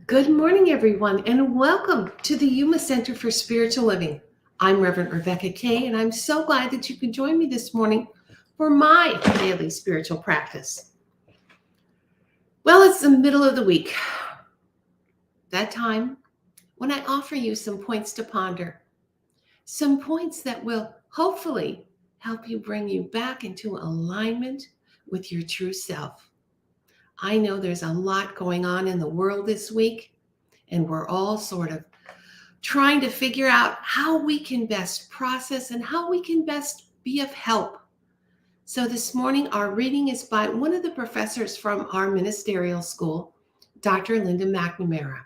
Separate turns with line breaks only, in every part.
Good morning, everyone, and welcome to the Yuma Center for Spiritual Living. I'm Reverend Rebecca Kay, and I'm so glad that you could join me this morning for my daily spiritual practice. Well, it's the middle of the week, that time when I offer you some points to ponder, some points that will hopefully help you bring you back into alignment with your true self. I know there's a lot going on in the world this week, and we're all sort of trying to figure out how we can best process and how we can best be of help. So this morning, our reading is by one of the professors from our ministerial school, Dr. Linda McNamara.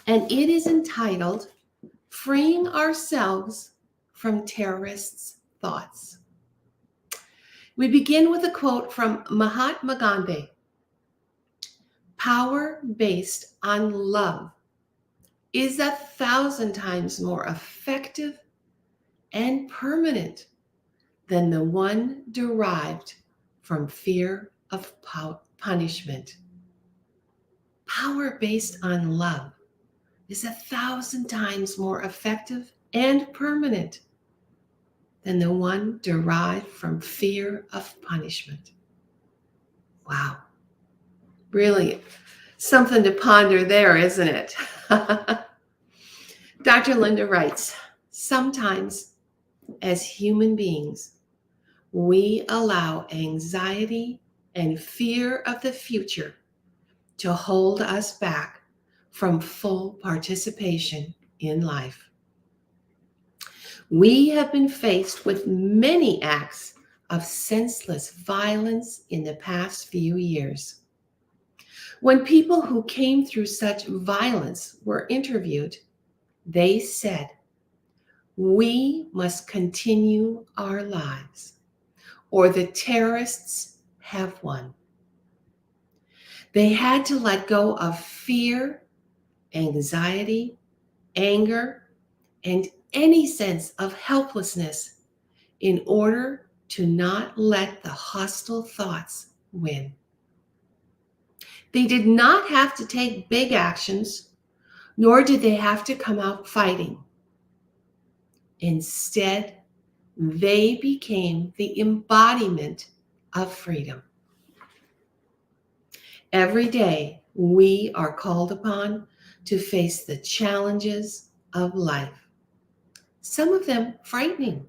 And it is entitled, Freeing Ourselves from Terrorists' Thoughts. We begin with a quote from Mahatma Gandhi. Power based on love is 1,000 times more effective and permanent than the one derived from fear of punishment. Power based on love is 1,000 times more effective and permanent than the one derived from fear of punishment. Wow. Really something to ponder there, isn't it? Dr. Linda writes, sometimes as human beings, we allow anxiety and fear of the future to hold us back from full participation in life. We have been faced with many acts of senseless violence in the past few years. When people who came through such violence were interviewed, they said, "We must continue our lives, or the terrorists have won." They had to let go of fear, anxiety, anger, and any sense of helplessness in order to not let the hostile thoughts win. They did not have to take big actions, nor did they have to come out fighting. Instead, they became the embodiment of freedom. Every day, we are called upon to face the challenges of life, some of them frightening.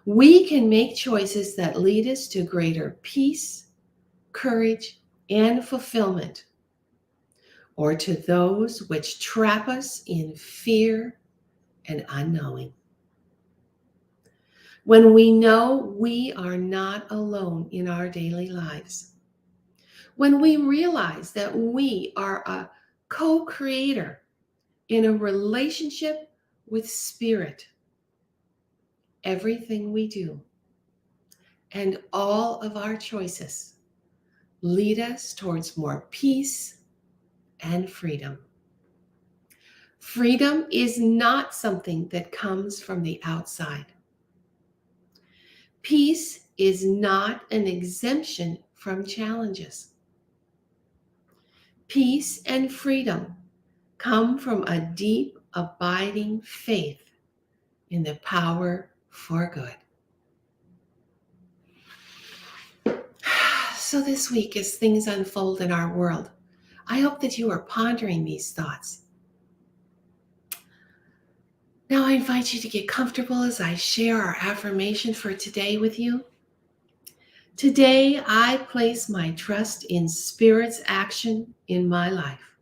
We can make choices that lead us to greater peace, courage, and fulfillment, or to those which trap us in fear and unknowing. When we know we are not alone in our daily lives, when we realize that we are a co-creator in a relationship with Spirit, everything we do and all of our choices lead us towards more peace and freedom. Freedom is not something that comes from the outside. Peace is not an exemption from challenges. Peace and freedom come from a deep, abiding faith in the power for good. So this week, as things unfold in our world, I hope that you are pondering these thoughts. Now I invite you to get comfortable as I share our affirmation for today with you. Today, I place my trust in Spirit's action in my life.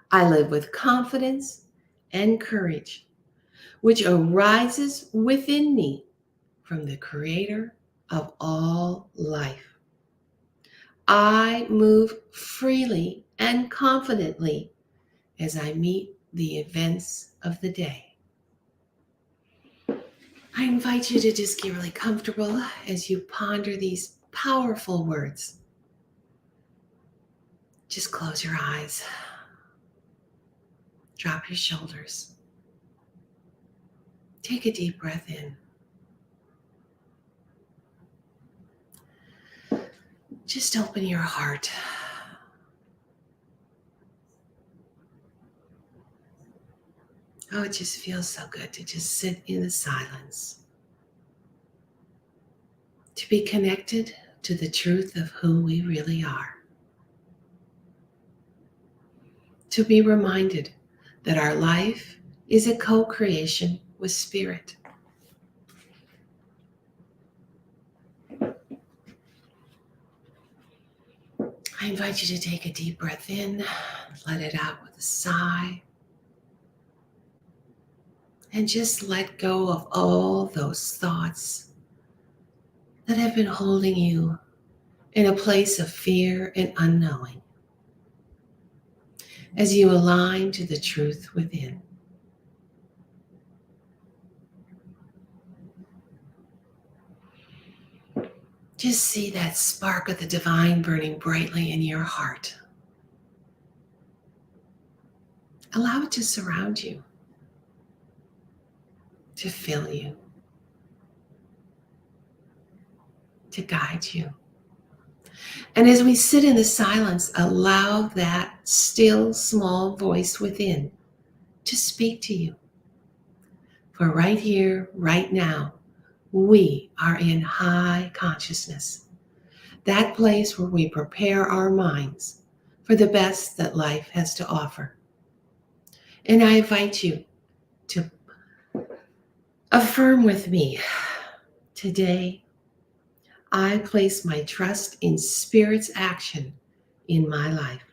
I live with confidence and courage, which arises within me from the Creator of all life. I move freely and confidently as I meet the events of the day. I invite you to just get really comfortable as you ponder these powerful words. Just close your eyes. Drop your shoulders. Take a deep breath in. Just open your heart. Oh, it just feels so good to just sit in the silence, to be connected to the truth of who we really are, to be reminded that our life is a co-creation with Spirit. I invite you to take a deep breath in, let it out with a sigh, and just let go of all those thoughts that have been holding you in a place of fear and unknowing as you align to the truth within. Just see that spark of the divine burning brightly in your heart. Allow it to surround you, to fill you, to guide you. And as we sit in the silence, allow that still small voice within to speak to you. For right here, right now, we are in high consciousness, that place where we prepare our minds for the best that life has to offer. And I invite you to affirm with me, today, I place my trust in Spirit's action in my life.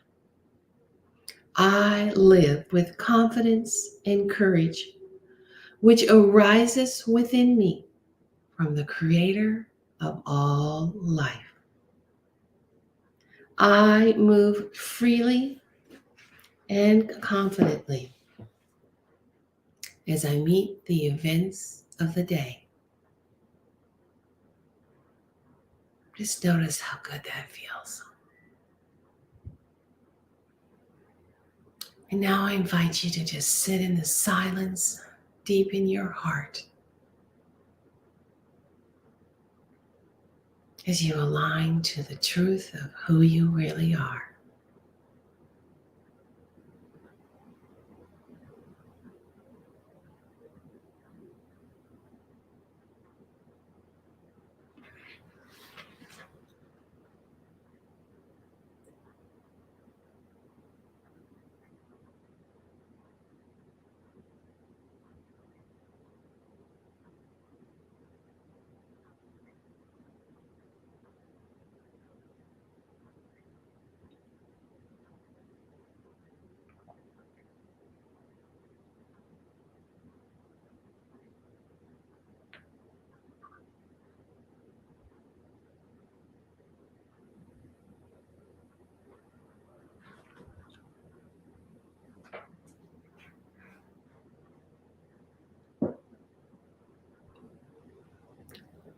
I live with confidence and courage, which arises within me from the Creator of all life. I move freely and confidently as I meet the events of the day. Just notice how good that feels. And now I invite you to just sit in the silence deep in your heart as you align to the truth of who you really are.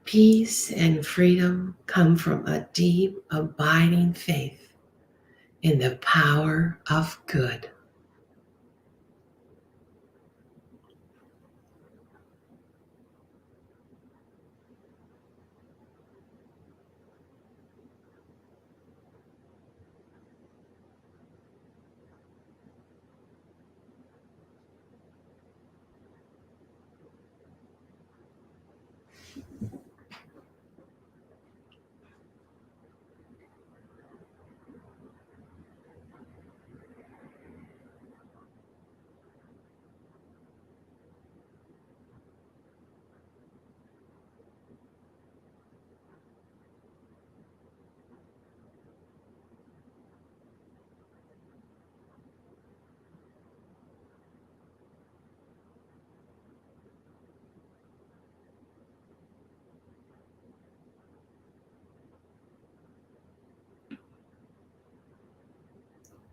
Peace and freedom come from a deep, abiding faith in the power of good.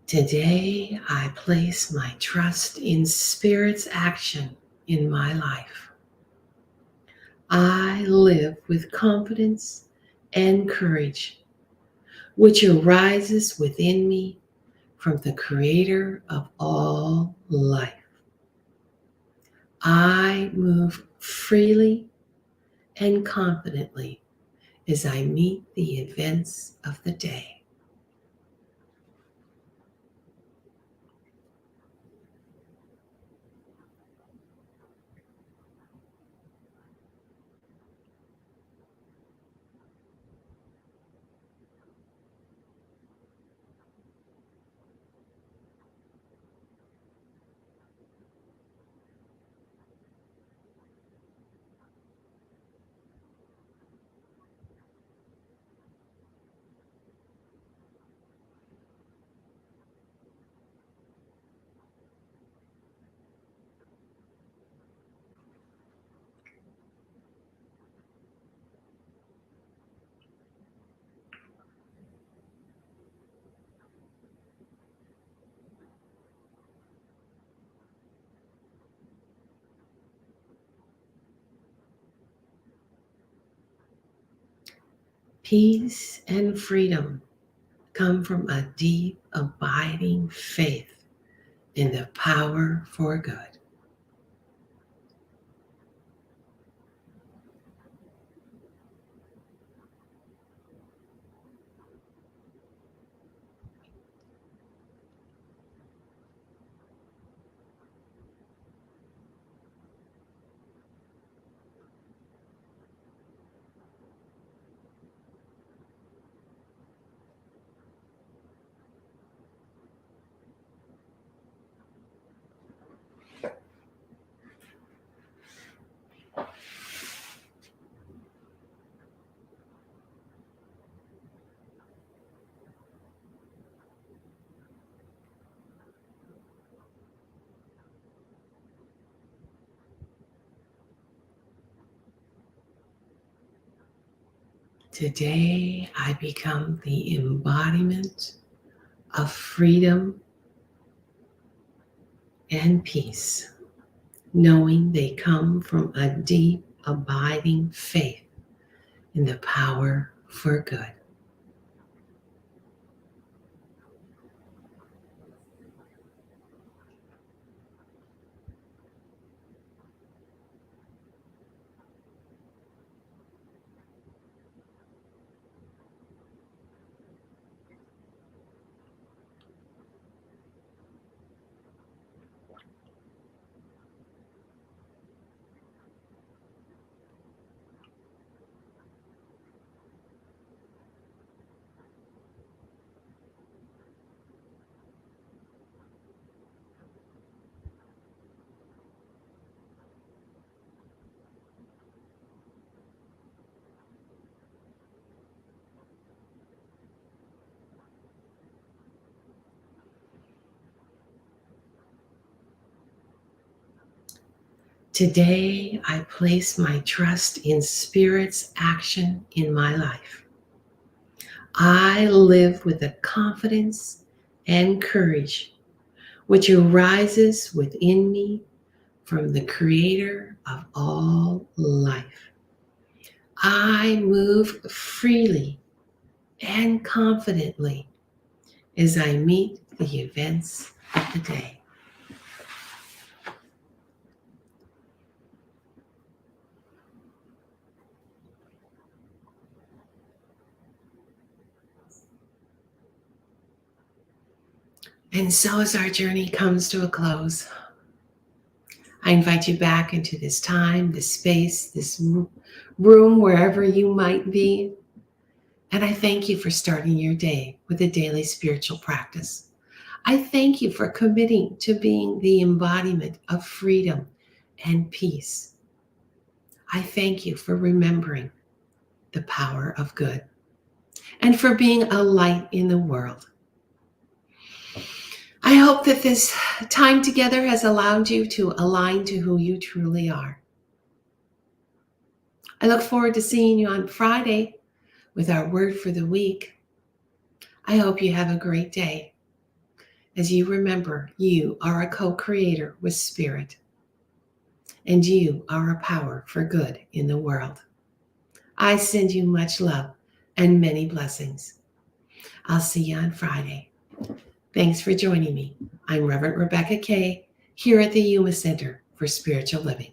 Today, I place my trust in Spirit's action in my life. I live with confidence and courage, which arises within me from the Creator of all life. I move freely and confidently as I meet the events of the day. Peace and freedom come from a deep, abiding faith in the power for good. Today, I become the embodiment of freedom and peace, knowing they come from a deep, abiding faith in the power for good. Today, I place my trust in Spirit's action in my life. I live with a confidence and courage which arises within me from the Creator of all life. I move freely and confidently as I meet the events of the day. And so as our journey comes to a close, I invite you back into this time, this space, this room, wherever you might be. And I thank you for starting your day with a daily spiritual practice. I thank you for committing to being the embodiment of freedom and peace. I thank you for remembering the power of good and for being a light in the world. I hope that this time together has allowed you to align to who you truly are. I look forward to seeing you on Friday with our word for the week. I hope you have a great day as you remember you are a co-creator with Spirit and you are a power for good in the world. I send you much love and many blessings. I'll see you on Friday. Thanks for joining me. I'm Reverend Rebecca Kay here at the Yuma Center for Spiritual Living.